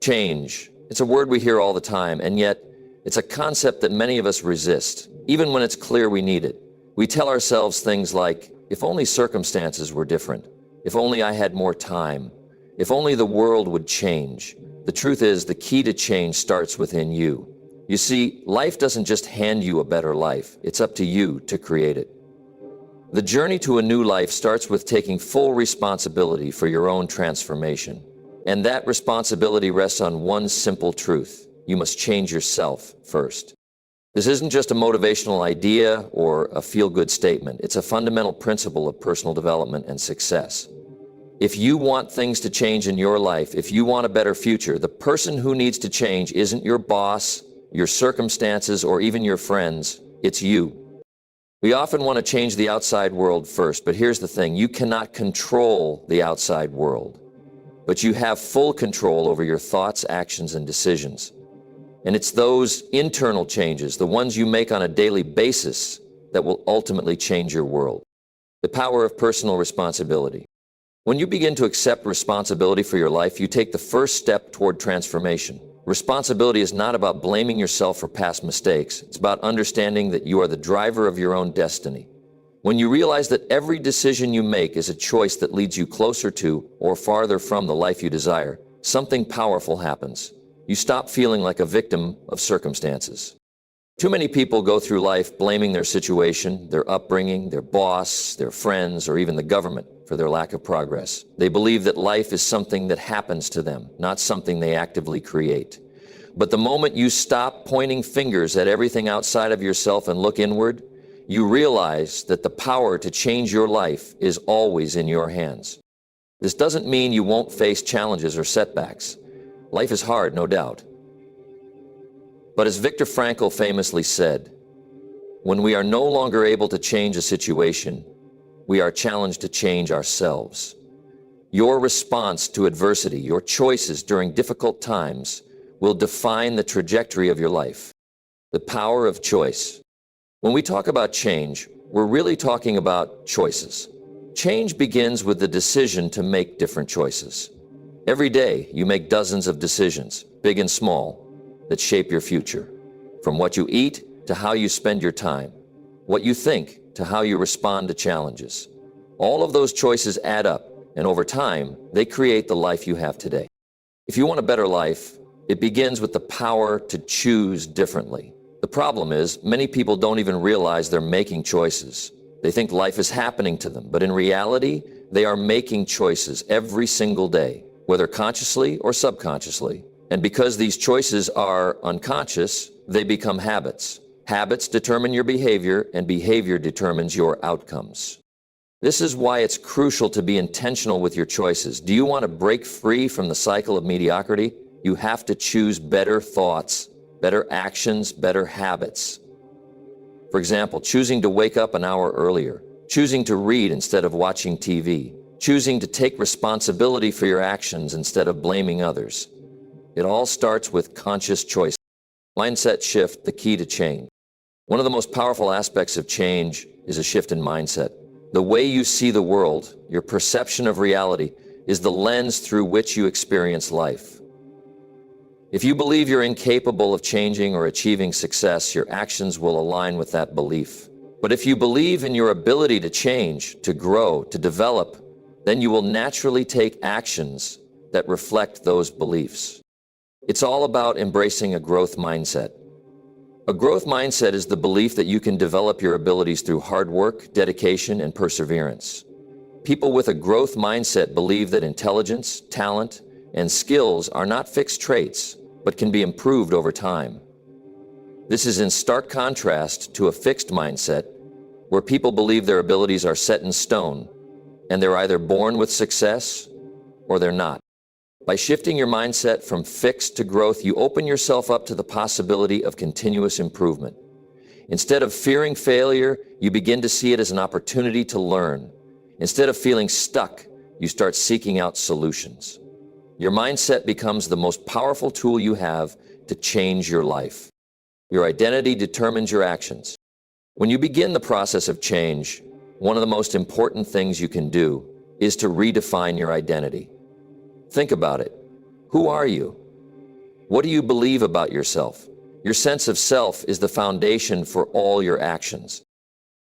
Change. It's a word we hear all the time, and yet it's a concept that many of us resist, even when it's clear we need it. We tell ourselves things like, if only circumstances were different, if only I had more time, if only the world would change. The truth is, the key to change starts within you. You see, life doesn't just hand you a better life, it's up to you to create it. The journey to a new life starts with taking full responsibility for your own transformation. And that responsibility rests on one simple truth. You must change yourself first. This isn't just a motivational idea or a feel-good statement. It's a fundamental principle of personal development and success. If you want things to change in your life, if you want a better future, the person who needs to change isn't your boss, your circumstances, or even your friends. It's you. We often want to change the outside world first, but here's the thing. You cannot control the outside world, but you have full control over your thoughts, actions, and decisions. And it's those internal changes, the ones you make on a daily basis, that will ultimately change your world. The power of personal responsibility. When you begin to accept responsibility for your life, you take the first step toward transformation. Responsibility is not about blaming yourself for past mistakes. It's about understanding that you are the driver of your own destiny. When you realize that every decision you make is a choice that leads you closer to or farther from the life you desire, something powerful happens. You stop feeling like a victim of circumstances. Too many people go through life blaming their situation, their upbringing, their boss, their friends, or even the government for their lack of progress. They believe that life is something that happens to them, not something they actively create. But the moment you stop pointing fingers at everything outside of yourself and look inward, you realize that the power to change your life is always in your hands. This doesn't mean you won't face challenges or setbacks. Life is hard, no doubt. But as Viktor Frankl famously said, when we are no longer able to change a situation, we are challenged to change ourselves. Your response to adversity, your choices during difficult times, will define the trajectory of your life. The power of choice. When we talk about change, we're really talking about choices. Change begins with the decision to make different choices. Every day, you make dozens of decisions, big and small, that shape your future. From what you eat to how you spend your time, what you think to how you respond to challenges. All of those choices add up, and over time, they create the life you have today. If you want a better life, it begins with the power to choose differently. The problem is, many people don't even realize they're making choices. They think life is happening to them, but in reality, they are making choices every single day, whether consciously or subconsciously. And because these choices are unconscious, they become habits. Habits determine your behavior, and behavior determines your outcomes. This is why it's crucial to be intentional with your choices. Do you want to break free from the cycle of mediocrity? You have to choose better thoughts, better actions, better habits. For example, choosing to wake up an hour earlier, choosing to read instead of watching TV, choosing to take responsibility for your actions instead of blaming others. It all starts with conscious choice. Mindset shift, the key to change. One of the most powerful aspects of change is a shift in mindset. The way you see the world, your perception of reality, is the lens through which you experience life. If you believe you're incapable of changing or achieving success, your actions will align with that belief. But if you believe in your ability to change, to grow, to develop, then you will naturally take actions that reflect those beliefs. It's all about embracing a growth mindset. A growth mindset is the belief that you can develop your abilities through hard work, dedication, and perseverance. People with a growth mindset believe that intelligence, talent, and skills are not fixed traits, but can be improved over time. This is in stark contrast to a fixed mindset, where people believe their abilities are set in stone, and they're either born with success or they're not. By shifting your mindset from fixed to growth, you open yourself up to the possibility of continuous improvement. Instead of fearing failure, you begin to see it as an opportunity to learn. Instead of feeling stuck, you start seeking out solutions. Your mindset becomes the most powerful tool you have to change your life. Your identity determines your actions. When you begin the process of change, one of the most important things you can do is to redefine your identity. Think about it. Who are you? What do you believe about yourself? Your sense of self is the foundation for all your actions.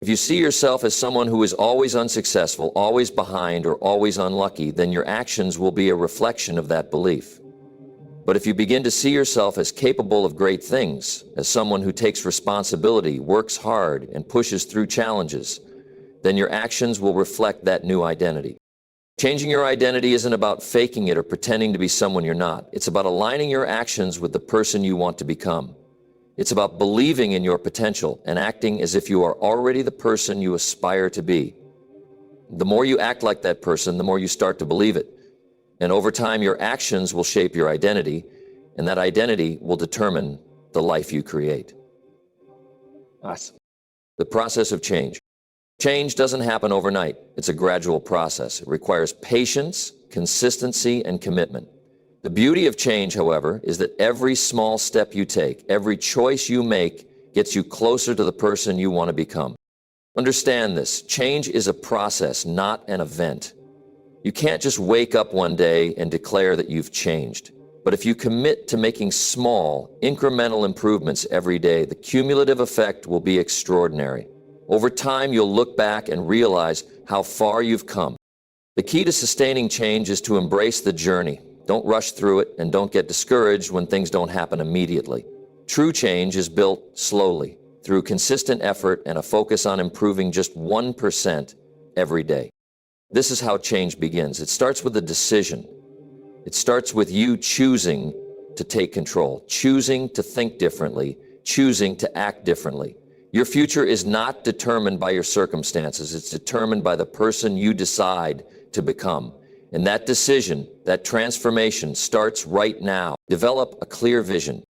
If you see yourself as someone who is always unsuccessful, always behind, or always unlucky, then your actions will be a reflection of that belief. But if you begin to see yourself as capable of great things, as someone who takes responsibility, works hard, and pushes through challenges, then your actions will reflect that new identity. Changing your identity isn't about faking it or pretending to be someone you're not. It's about aligning your actions with the person you want to become. It's about believing in your potential and acting as if you are already the person you aspire to be. The more you act like that person, the more you start to believe it. And over time, your actions will shape your identity, and that identity will determine the life you create. Awesome. The process of change. Change doesn't happen overnight. It's a gradual process. It requires patience, consistency, and commitment. The beauty of change, however, is that every small step you take, every choice you make, gets you closer to the person you want to become. Understand this. Change is a process, not an event. You can't just wake up one day and declare that you've changed. But if you commit to making small, incremental improvements every day, the cumulative effect will be extraordinary. Over time, you'll look back and realize how far you've come. The key to sustaining change is to embrace the journey. Don't rush through it, and don't get discouraged when things don't happen immediately. True change is built slowly, through consistent effort and a focus on improving just 1% every day. This is how change begins. It starts with a decision. It starts with you choosing to take control, choosing to think differently, choosing to act differently. Your future is not determined by your circumstances. It's determined by the person you decide to become. And that decision, that transformation, starts right now. Develop a clear vision.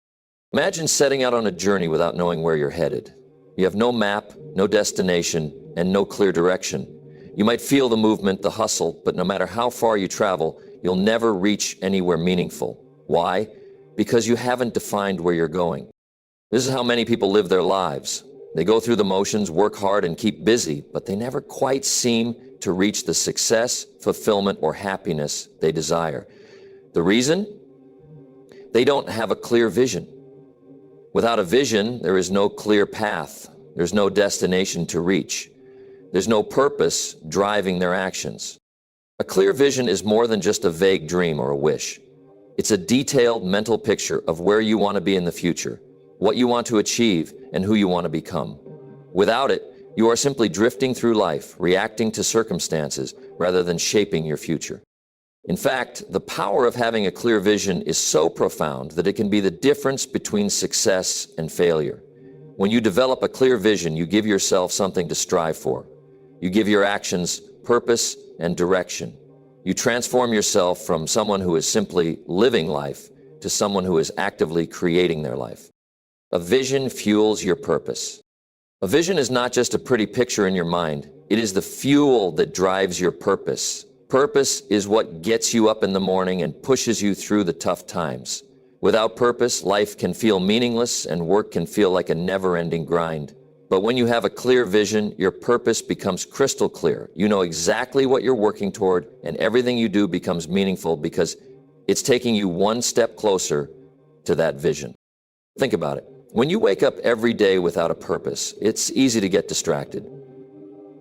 Imagine setting out on a journey without knowing where you're headed. You have no map, no destination, and no clear direction. You might feel the movement, the hustle, but no matter how far you travel, you'll never reach anywhere meaningful. Why? Because you haven't defined where you're going. This is how many people live their lives. They go through the motions, work hard, and keep busy, but they never quite seem to reach the success, fulfillment, or happiness they desire. The reason? They don't have a clear vision. Without a vision, there is no clear path. There's no destination to reach. There's no purpose driving their actions. A clear vision is more than just a vague dream or a wish. It's a detailed mental picture of where you want to be in the future, what you want to achieve, and who you want to become. Without it, you are simply drifting through life, reacting to circumstances rather than shaping your future. In fact, the power of having a clear vision is so profound that it can be the difference between success and failure. When you develop a clear vision, you give yourself something to strive for. You give your actions purpose and direction. You transform yourself from someone who is simply living life to someone who is actively creating their life. A vision fuels your purpose. A vision is not just a pretty picture in your mind. It is the fuel that drives your purpose. Purpose is what gets you up in the morning and pushes you through the tough times. Without purpose, life can feel meaningless and work can feel like a never-ending grind. But when you have a clear vision, your purpose becomes crystal clear. You know exactly what you're working toward, and everything you do becomes meaningful because it's taking you one step closer to that vision. Think about it. When you wake up every day without a purpose, it's easy to get distracted.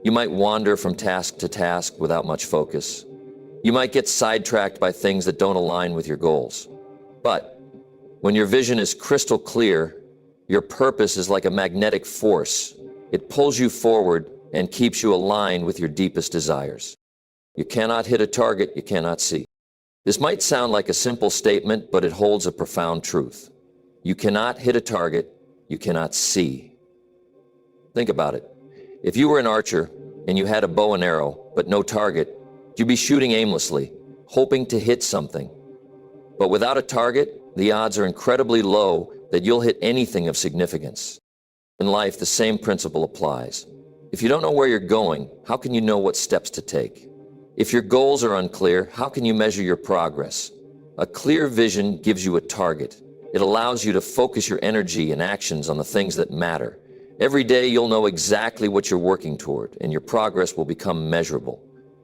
You might wander from task to task without much focus. You might get sidetracked by things that don't align with your goals. But when your vision is crystal clear, your purpose is like a magnetic force. It pulls you forward and keeps you aligned with your deepest desires. You cannot hit a target you cannot see. This might sound like a simple statement, but it holds a profound truth. You cannot hit a target you cannot see. Think about it. If you were an archer and you had a bow and arrow, but no target, you'd be shooting aimlessly, hoping to hit something. But without a target, the odds are incredibly low that you'll hit anything of significance. In life, the same principle applies. If you don't know where you're going, how can you know what steps to take? If your goals are unclear, how can you measure your progress? A clear vision gives you a target. It allows you to focus your energy and actions on the things that matter. Every day you'll know exactly what you're working toward, and your progress will become measurable.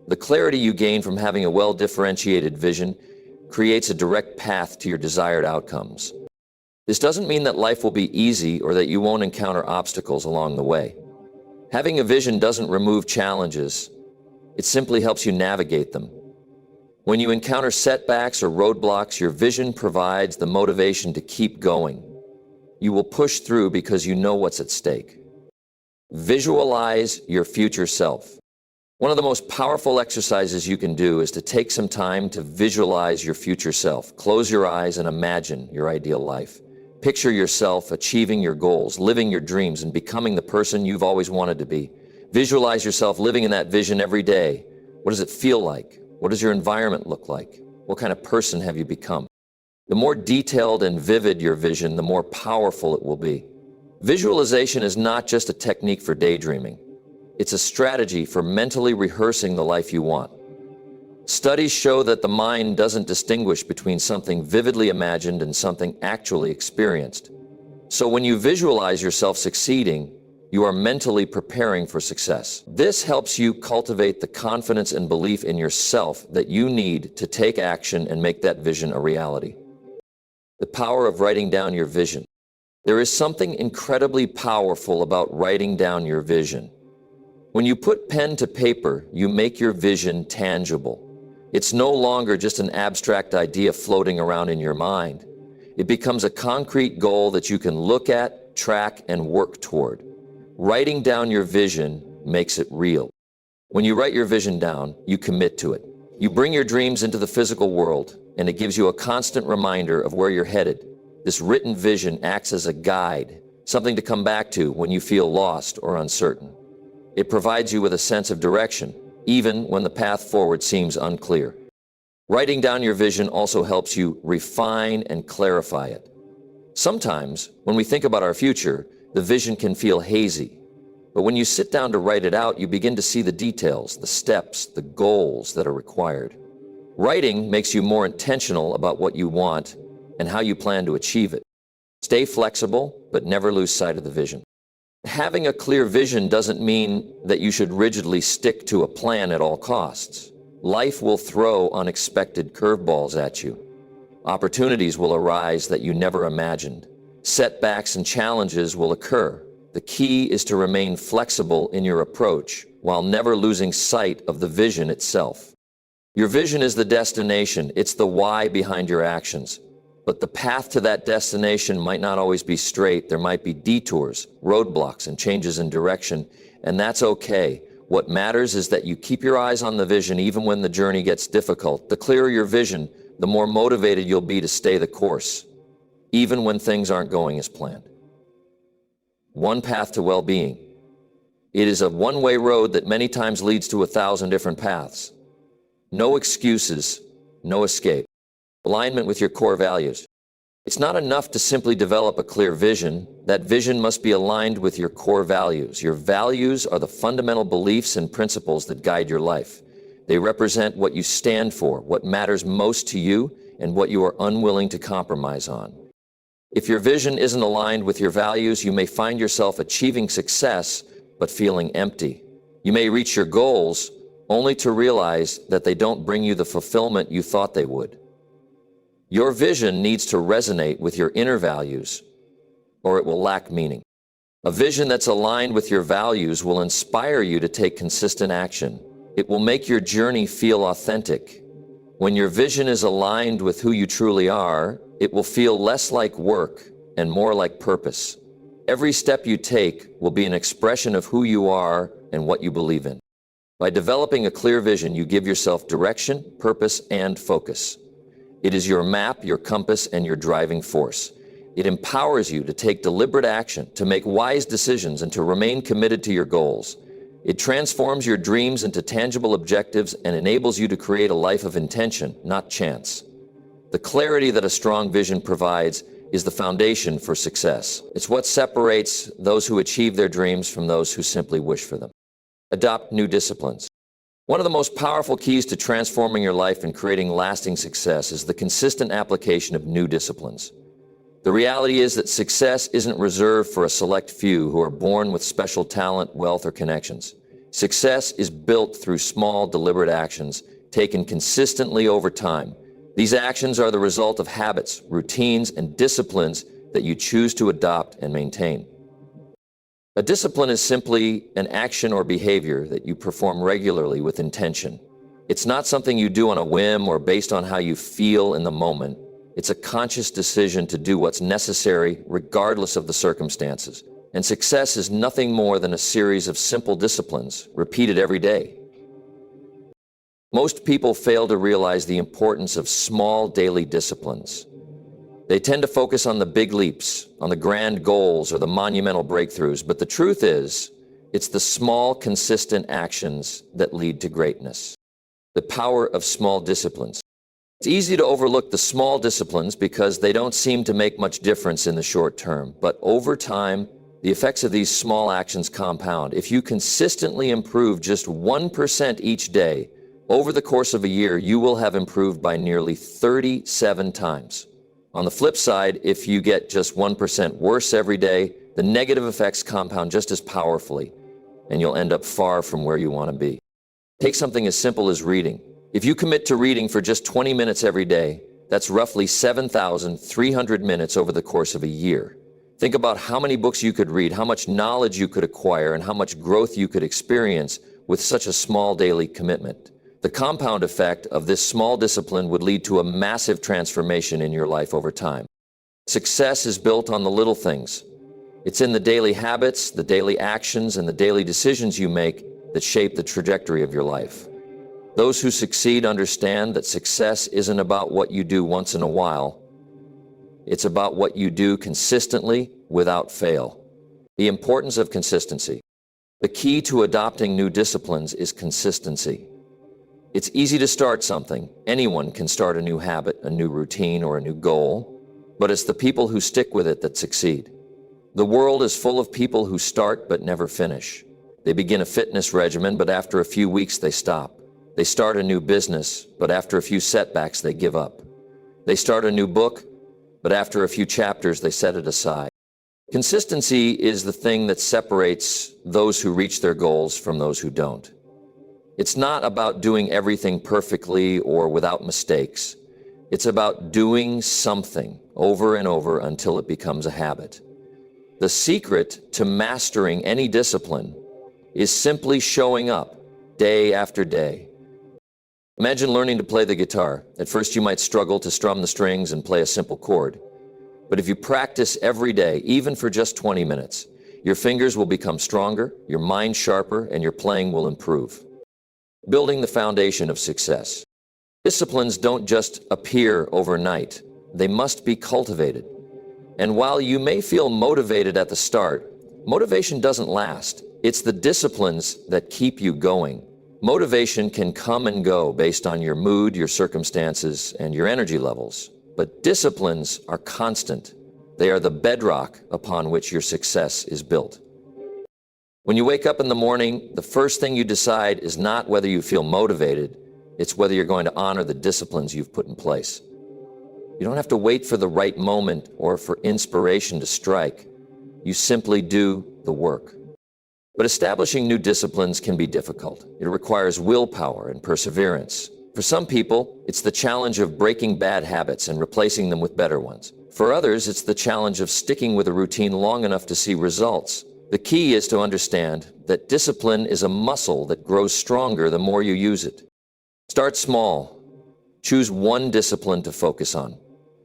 The clarity you gain from having a well-differentiated vision creates a direct path to your desired outcomes. This doesn't mean that life will be easy or that you won't encounter obstacles along the way. Having a vision doesn't remove challenges. It simply helps you navigate them. When you encounter setbacks or roadblocks, your vision provides the motivation to keep going. You will push through because you know what's at stake. Visualize your future self. One of the most powerful exercises you can do is to take some time to visualize your future self. Close your eyes and imagine your ideal life. Picture yourself achieving your goals, living your dreams, and becoming the person you've always wanted to be. Visualize yourself living in that vision every day. What does it feel like? What does your environment look like? What kind of person have you become? The more detailed and vivid your vision, the more powerful it will be. Visualization is not just a technique for daydreaming. It's a strategy for mentally rehearsing the life you want. Studies show that the mind doesn't distinguish between something vividly imagined and something actually experienced. So when you visualize yourself succeeding, you are mentally preparing for success. This helps you cultivate the confidence and belief in yourself that you need to take action and make that vision a reality. The power of writing down your vision. There is something incredibly powerful about writing down your vision. When you put pen to paper, you make your vision tangible. It's no longer just an abstract idea floating around in your mind. It becomes a concrete goal that you can look at, track, and work toward. Writing down your vision makes it real. When you write your vision down, you commit to it. You bring your dreams into the physical world, and it gives you a constant reminder of where you're headed. This written vision acts as a guide, something to come back to when you feel lost or uncertain. It provides you with a sense of direction, even when the path forward seems unclear. Writing down your vision also helps you refine and clarify it. Sometimes, when we think about our future, the vision can feel hazy. But when you sit down to write it out, you begin to see the details, the steps, the goals that are required. Writing makes you more intentional about what you want and how you plan to achieve it. Stay flexible, but never lose sight of the vision. Having a clear vision doesn't mean that you should rigidly stick to a plan at all costs. Life will throw unexpected curveballs at you. Opportunities will arise that you never imagined. Setbacks and challenges will occur. The key is to remain flexible in your approach while never losing sight of the vision itself. Your vision is the destination. It's the why behind your actions. But the path to that destination might not always be straight. There might be detours, roadblocks, and changes in direction, and that's okay. What matters is that you keep your eyes on the vision even when the journey gets difficult. The clearer your vision, the more motivated you'll be to stay the course, even when things aren't going as planned. One path to well-being. It is a one-way road that many times leads to 1,000 different paths. No excuses, no escape. Alignment with your core values. It's not enough to simply develop a clear vision. That vision must be aligned with your core values. Your values are the fundamental beliefs and principles that guide your life. They represent what you stand for, what matters most to you, and what you are unwilling to compromise on. If your vision isn't aligned with your values, you may find yourself achieving success, but feeling empty. You may reach your goals only to realize that they don't bring you the fulfillment you thought they would. Your vision needs to resonate with your inner values, or it will lack meaning. A vision that's aligned with your values will inspire you to take consistent action. It will make your journey feel authentic. When your vision is aligned with who you truly are, it will feel less like work and more like purpose. Every step you take will be an expression of who you are and what you believe in. By developing a clear vision, you give yourself direction, purpose, and focus. It is your map, your compass, and your driving force. It empowers you to take deliberate action, to make wise decisions, and to remain committed to your goals. It transforms your dreams into tangible objectives and enables you to create a life of intention, not chance. The clarity that a strong vision provides is the foundation for success. It's what separates those who achieve their dreams from those who simply wish for them. Adopt new disciplines. One of the most powerful keys to transforming your life and creating lasting success is the consistent application of new disciplines. The reality is that success isn't reserved for a select few who are born with special talent, wealth, or connections. Success is built through small, deliberate actions taken consistently over time. These actions are the result of habits, routines, and disciplines that you choose to adopt and maintain. A discipline is simply an action or behavior that you perform regularly with intention. It's not something you do on a whim or based on how you feel in the moment. It's a conscious decision to do what's necessary regardless of the circumstances. And success is nothing more than a series of simple disciplines repeated every day. Most people fail to realize the importance of small daily disciplines. They tend to focus on the big leaps, on the grand goals or the monumental breakthroughs, but the truth is, it's the small, consistent actions that lead to greatness. The power of small disciplines. It's easy to overlook the small disciplines because they don't seem to make much difference in the short term, but over time, the effects of these small actions compound. If you consistently improve just 1% each day, over the course of a year, you will have improved by nearly 37 times. On the flip side, if you get just 1% worse every day, the negative effects compound just as powerfully, and you'll end up far from where you want to be. Take something as simple as reading. If you commit to reading for just 20 minutes every day, that's roughly 7,300 minutes over the course of a year. Think about how many books you could read, how much knowledge you could acquire, and how much growth you could experience with such a small daily commitment. The compound effect of this small discipline would lead to a massive transformation in your life over time. Success is built on the little things. It's in the daily habits, the daily actions, and the daily decisions you make that shape the trajectory of your life. Those who succeed understand that success isn't about what you do once in a while. It's about what you do consistently without fail. The importance of consistency. The key to adopting new disciplines is consistency. It's easy to start something. Anyone can start a new habit, a new routine, or a new goal, but it's the people who stick with it that succeed. The world is full of people who start but never finish. They begin a fitness regimen, but after a few weeks they stop. They start a new business, but after a few setbacks they give up. They start a new book, but after a few chapters they set it aside. Consistency is the thing that separates those who reach their goals from those who don't. It's not about doing everything perfectly or without mistakes. It's about doing something over and over until it becomes a habit. The secret to mastering any discipline is simply showing up day after day. Imagine learning to play the guitar. At first you might struggle to strum the strings and play a simple chord. But if you practice every day, even for just 20 minutes, your fingers will become stronger, your mind sharper, and your playing will improve. Building the foundation of success. Disciplines don't just appear overnight. They must be cultivated. And while you may feel motivated at the start, motivation doesn't last. It's the disciplines that keep you going. Motivation can come and go based on your mood, your circumstances, and your energy levels. But disciplines are constant. They are the bedrock upon which your success is built. When you wake up in the morning, the first thing you decide is not whether you feel motivated, it's whether you're going to honor the disciplines you've put in place. You don't have to wait for the right moment or for inspiration to strike. You simply do the work. But establishing new disciplines can be difficult. It requires willpower and perseverance. For some people, it's the challenge of breaking bad habits and replacing them with better ones. For others, it's the challenge of sticking with a routine long enough to see results. The key is to understand that discipline is a muscle that grows stronger the more you use it. Start small. Choose one discipline to focus on.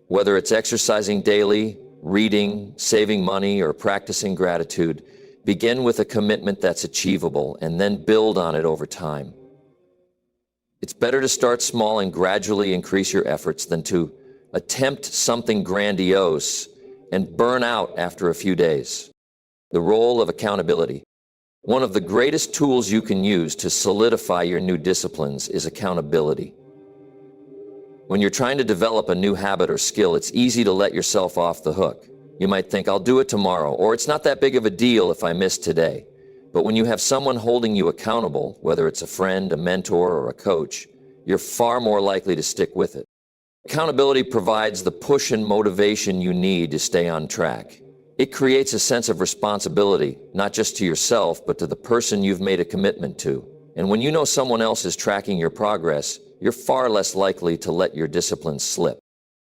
Whether it's exercising daily, reading, saving money, or practicing gratitude, begin with a commitment that's achievable and then build on it over time. It's better to start small and gradually increase your efforts than to attempt something grandiose and burn out after a few days. The role of accountability. One of the greatest tools you can use to solidify your new disciplines is accountability. When you're trying to develop a new habit or skill, it's easy to let yourself off the hook. You might think, I'll do it tomorrow, or it's not that big of a deal if I miss today. But when you have someone holding you accountable, whether it's a friend, a mentor, or a coach, you're far more likely to stick with it. Accountability provides the push and motivation you need to stay on track. It creates a sense of responsibility, not just to yourself, but to the person you've made a commitment to. And when you know someone else is tracking your progress, you're far less likely to let your discipline slip.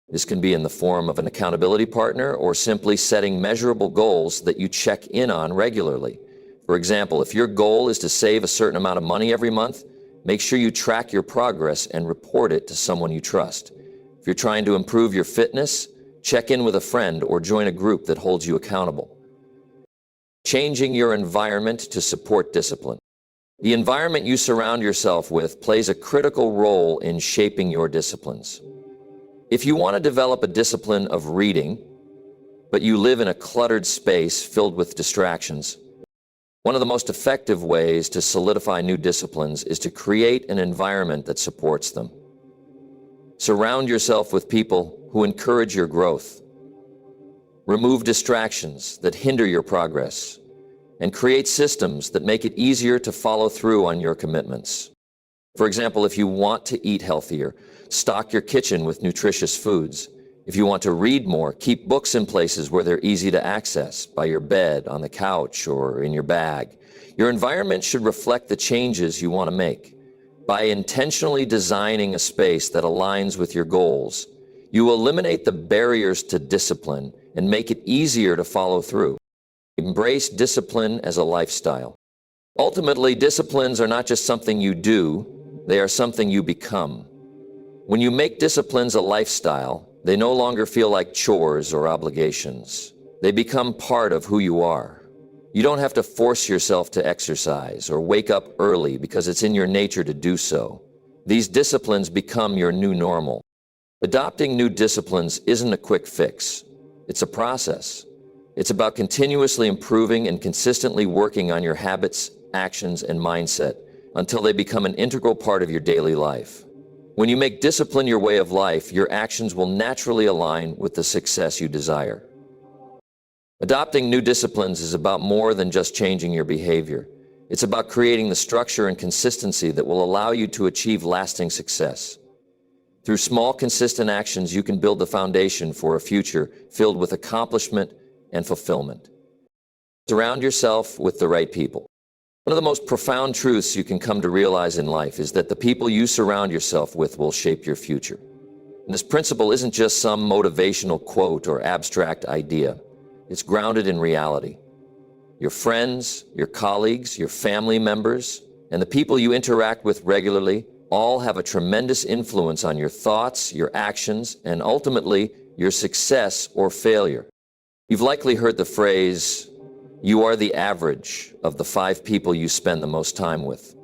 This can be in the form of an accountability partner or simply setting measurable goals that you check in on regularly. For example, if your goal is to save a certain amount of money every month, make sure you track your progress and report it to someone you trust. If you're trying to improve your fitness, check in with a friend or join a group that holds you accountable. Changing your environment to support discipline. The environment you surround yourself with plays a critical role in shaping your disciplines. If you want to develop a discipline of reading, but you live in a cluttered space filled with distractions, one of the most effective ways to solidify new disciplines is to create an environment that supports them. Surround yourself with people who encourage your growth. Remove distractions that hinder your progress, and create systems that make it easier to follow through on your commitments. For example, if you want to eat healthier, stock your kitchen with nutritious foods. If you want to read more, keep books in places where they're easy to access, by your bed, on the couch, or in your bag. Your environment should reflect the changes you want to make. By intentionally designing a space that aligns with your goals, you eliminate the barriers to discipline and make it easier to follow through. Embrace discipline as a lifestyle. Ultimately, disciplines are not just something you do, they are something you become. When you make disciplines a lifestyle, they no longer feel like chores or obligations. They become part of who you are. You don't have to force yourself to exercise or wake up early because it's in your nature to do so. These disciplines become your new normal. Adopting new disciplines isn't a quick fix. It's a process. It's about continuously improving and consistently working on your habits, actions, and mindset until they become an integral part of your daily life. When you make discipline your way of life, your actions will naturally align with the success you desire. Adopting new disciplines is about more than just changing your behavior. It's about creating the structure and consistency that will allow you to achieve lasting success. Through small, consistent actions, you can build the foundation for a future filled with accomplishment and fulfillment. Surround yourself with the right people. One of the most profound truths you can come to realize in life is that the people you surround yourself with will shape your future. And this principle isn't just some motivational quote or abstract idea. It's grounded in reality. Your friends, your colleagues, your family members, and the people you interact with regularly all have a tremendous influence on your thoughts, your actions, and ultimately your success or failure. You've likely heard the phrase, "You are the average of the 5 people you spend the most time with."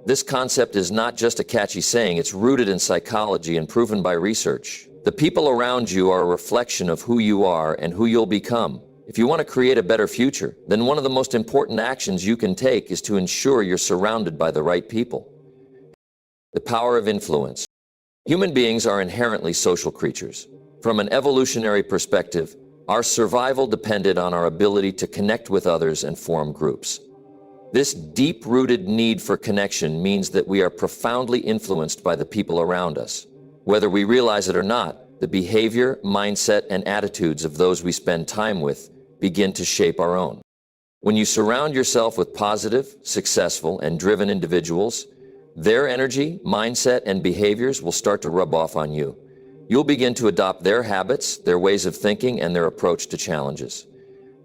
This concept is not just a catchy saying, it's rooted in psychology and proven by research. The people around you are a reflection of who you are and who you'll become. If you want to create a better future, then one of the most important actions you can take is to ensure you're surrounded by the right people. The power of influence. Human beings are inherently social creatures. From an evolutionary perspective, our survival depended on our ability to connect with others and form groups. This deep-rooted need for connection means that we are profoundly influenced by the people around us. Whether we realize it or not, the behavior, mindset, and attitudes of those we spend time with begin to shape our own. When you surround yourself with positive, successful, and driven individuals, their energy, mindset, and behaviors will start to rub off on you. You'll begin to adopt their habits, their ways of thinking, and their approach to challenges.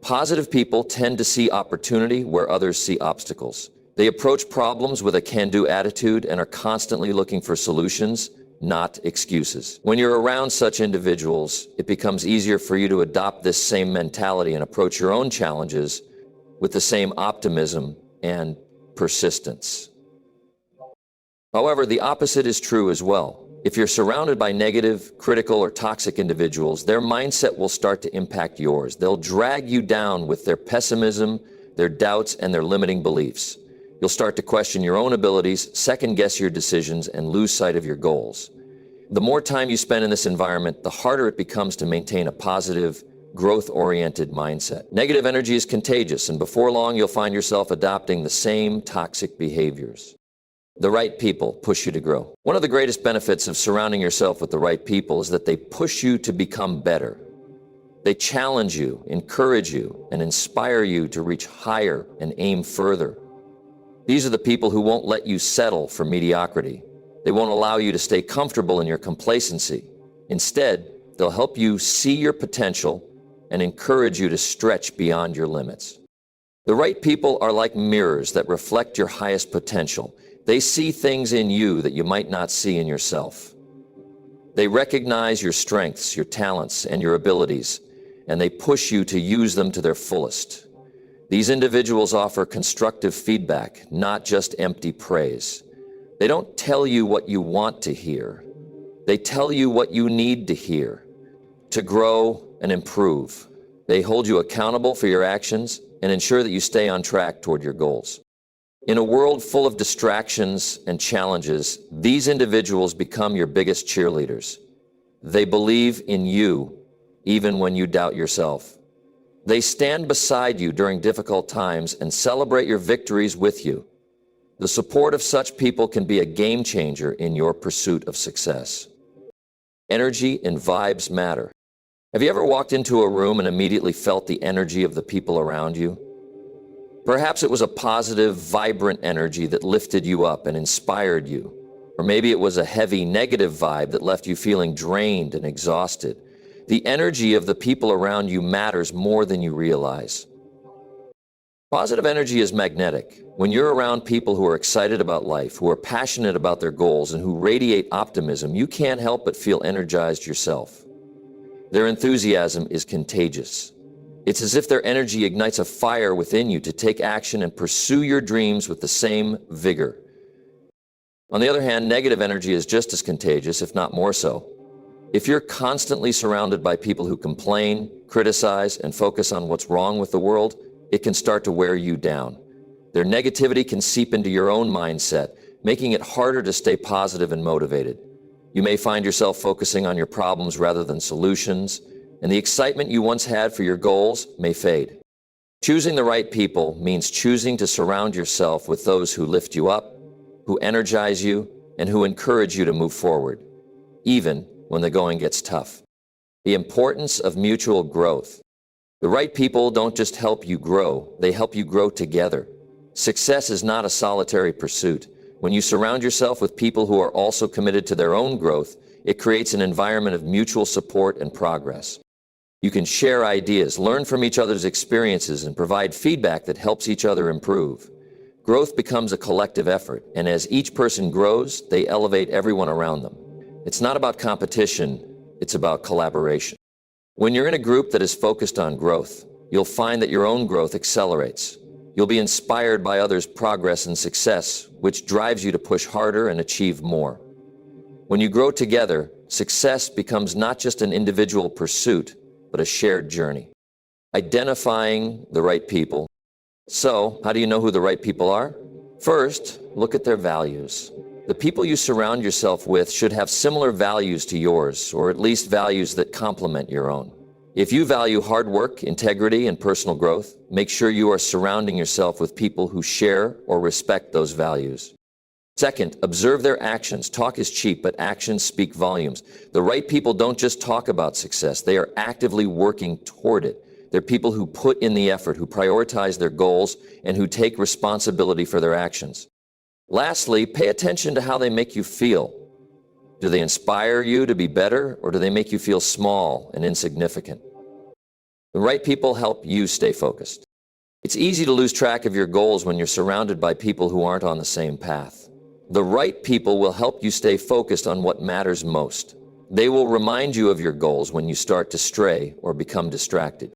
Positive people tend to see opportunity where others see obstacles. They approach problems with a can-do attitude and are constantly looking for solutions, not excuses. When you're around such individuals, it becomes easier for you to adopt this same mentality and approach your own challenges with the same optimism and persistence. However, the opposite is true as well. If you're surrounded by negative, critical, or toxic individuals, their mindset will start to impact yours. They'll drag you down with their pessimism, their doubts, and their limiting beliefs. You'll start to question your own abilities, second-guess your decisions, and lose sight of your goals. The more time you spend in this environment, the harder it becomes to maintain a positive, growth-oriented mindset. Negative energy is contagious, and before long, you'll find yourself adopting the same toxic behaviors. The right people push you to grow. One of the greatest benefits of surrounding yourself with the right people is that they push you to become better. They challenge you, encourage you, and inspire you to reach higher and aim further. These are the people who won't let you settle for mediocrity. They won't allow you to stay comfortable in your complacency. Instead, They'll help you see your potential and encourage you to stretch beyond your limits. The right people are like mirrors that reflect your highest potential. They see things in you that you might not see in yourself. They recognize your strengths, your talents, and your abilities, and they push you to use them to their fullest. These individuals offer constructive feedback, not just empty praise. They don't tell you what you want to hear. They tell you what you need to hear to grow and improve. They hold you accountable for your actions and ensure that you stay on track toward your goals. In a world full of distractions and challenges, these individuals become your biggest cheerleaders. They believe in you even when you doubt yourself. They stand beside you during difficult times and celebrate your victories with you. The support of such people can be a game changer in your pursuit of success. Energy and vibes matter. Have you ever walked into a room and immediately felt the energy of the people around you? Perhaps it was a positive, vibrant energy that lifted you up and inspired you. Or maybe it was a heavy, negative vibe that left you feeling drained and exhausted. The energy of the people around you matters more than you realize. Positive energy is magnetic. When you're around people who are excited about life, who are passionate about their goals, and who radiate optimism, you can't help but feel energized yourself. Their enthusiasm is contagious. It's as if their energy ignites a fire within you to take action and pursue your dreams with the same vigor. On the other hand, negative energy is just as contagious, if not more so. If you're constantly surrounded by people who complain, criticize, and focus on what's wrong with the world, it can start to wear you down. Their negativity can seep into your own mindset, making it harder to stay positive and motivated. You may find yourself focusing on your problems rather than solutions, and the excitement you once had for your goals may fade. Choosing the right people means choosing to surround yourself with those who lift you up, who energize you, and who encourage you to move forward, even when the going gets tough. The importance of mutual growth. The right people don't just help you grow, they help you grow together. Success is not a solitary pursuit. When you surround yourself with people who are also committed to their own growth, it creates an environment of mutual support and progress. You can share ideas, learn from each other's experiences, and provide feedback that helps each other improve. Growth becomes a collective effort, and as each person grows, they elevate everyone around them. It's not about competition, it's about collaboration. When you're in a group that is focused on growth, you'll find that your own growth accelerates. You'll be inspired by others' progress and success, which drives you to push harder and achieve more. When you grow together, success becomes not just an individual pursuit, but a shared journey. Identifying the right people. So, how do you know who the right people are? First, look at their values. The people you surround yourself with should have similar values to yours, or at least values that complement your own. If you value hard work, integrity, and personal growth, make sure you are surrounding yourself with people who share or respect those values. Second, observe their actions. Talk is cheap, but actions speak volumes. The right people don't just talk about success, they are actively working toward it. They're people who put in the effort, who prioritize their goals, and who take responsibility for their actions. Lastly, pay attention to how they make you feel. Do they inspire you to be better, or do they make you feel small and insignificant? The right people help you stay focused. It's easy to lose track of your goals when you're surrounded by people who aren't on the same path. The right people will help you stay focused on what matters most. They will remind you of your goals when you start to stray or become distracted.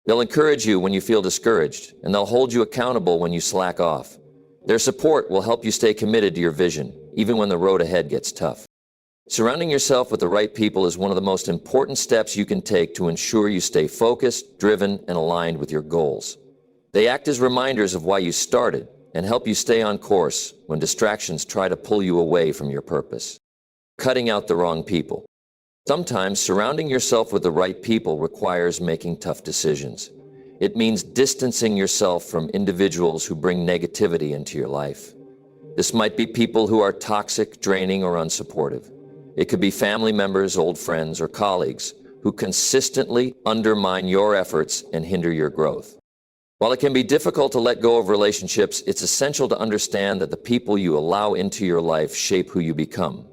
They'll encourage you when you feel discouraged, and they'll hold you accountable when you slack off. Their support will help you stay committed to your vision, even when the road ahead gets tough. Surrounding yourself with the right people is one of the most important steps you can take to ensure you stay focused, driven, and aligned with your goals. They act as reminders of why you started and help you stay on course when distractions try to pull you away from your purpose. Cutting out the wrong people. Sometimes surrounding yourself with the right people requires making tough decisions. It means distancing yourself from individuals who bring negativity into your life. This might be people who are toxic, draining, or unsupportive. It could be family members, old friends, or colleagues who consistently undermine your efforts and hinder your growth. While it can be difficult to let go of relationships, it's essential to understand that the people you allow into your life shape who you become.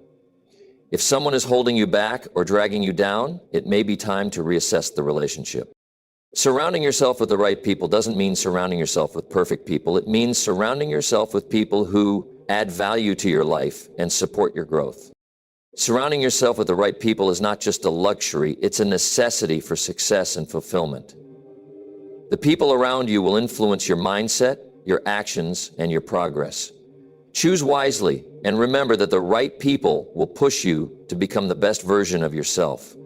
If someone is holding you back or dragging you down, it may be time to reassess the relationship. Surrounding yourself with the right people doesn't mean surrounding yourself with perfect people. It means surrounding yourself with people who add value to your life and support your growth. Surrounding yourself with the right people is not just a luxury, it's a necessity for success and fulfillment. The people around you will influence your mindset, your actions, and your progress. Choose wisely and remember that the right people will push you to become the best version of yourself.